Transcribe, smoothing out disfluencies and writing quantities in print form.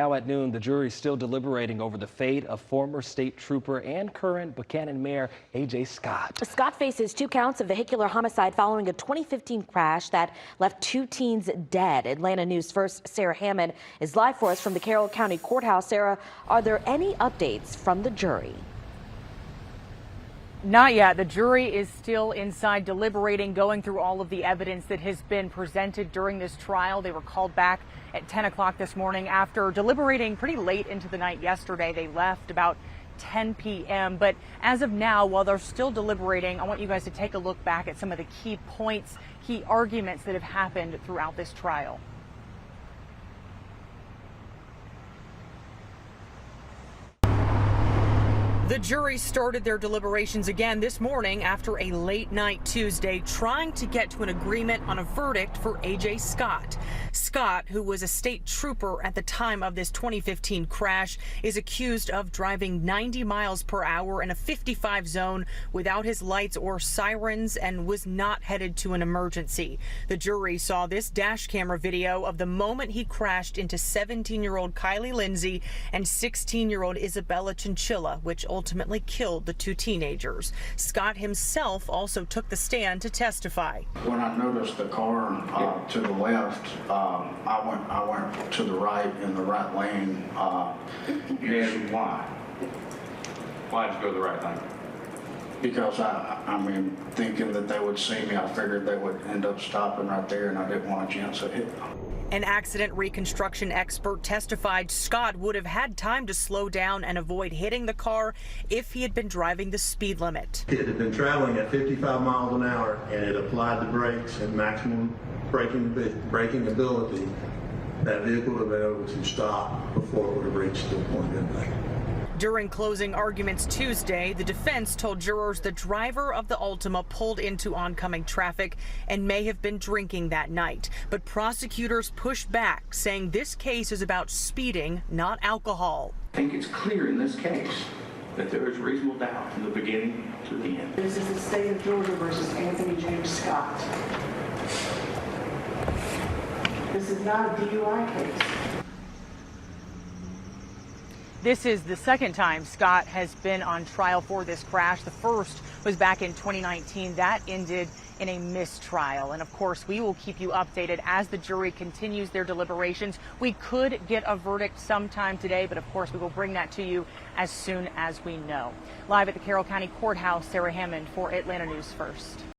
Now at noon, the jury is still deliberating over the fate of former state trooper and current Buchanan Mayor A.J. Scott. Scott faces 2 counts of vehicular homicide following a 2015 crash that left 2 teens dead. Atlanta News First Sarah Hammond is live for us from the Carroll County Courthouse. Sarah, are there any updates from the jury? Not yet. The jury is still inside deliberating, going through all of the evidence that has been presented during this trial. They were called back at 10 o'clock this morning after deliberating pretty late into the night yesterday. They left about 10 p.m. But as of now, while they're still deliberating, I want you guys to take a look back at some of the key points, key arguments that have happened throughout this trial. The jury started their deliberations again this morning after a late night Tuesday, trying to get to an agreement on a verdict for A.J. Scott. Scott, who was a state trooper at the time of this 2015 crash, is accused of driving 90 miles per hour in a 55 zone without his lights or sirens and was not headed to an emergency. The jury saw this dash camera video of the moment he crashed into 17-year-old Kylie Lindsay and 16-year-old Isabella Chinchilla, which ultimately killed the 2 teenagers. Scott himself also took the stand to testify. When I noticed the car to the left, I went to the right in the right lane. And why? Why did you go to the right lane? Because I mean, thinking that they would see me, I figured they would end up stopping right there, and I didn't want a chance to hit them. An accident reconstruction expert testified Scott would have had time to slow down and avoid hitting the car if he had been driving the speed limit. It had been traveling at 55 miles an hour and it applied the brakes and maximum braking ability. That vehicle would have been able to stop before it would have reached the point of impact. During closing arguments Tuesday, the defense told jurors the driver of the Altima pulled into oncoming traffic and may have been drinking that night. But prosecutors pushed back, saying this case is about speeding, not alcohol. I think it's clear in this case that there is reasonable doubt from the beginning to the end. This is the state of Georgia versus Anthony James Scott. This is not a DUI case. This is the second time Scott has been on trial for this crash. The first was back in 2019. That ended in a mistrial. And of course, we will keep you updated as the jury continues their deliberations. We could get a verdict sometime today, but of course, we will bring that to you as soon as we know. Live at the Carroll County Courthouse, Sarah Hammond for Atlanta News First.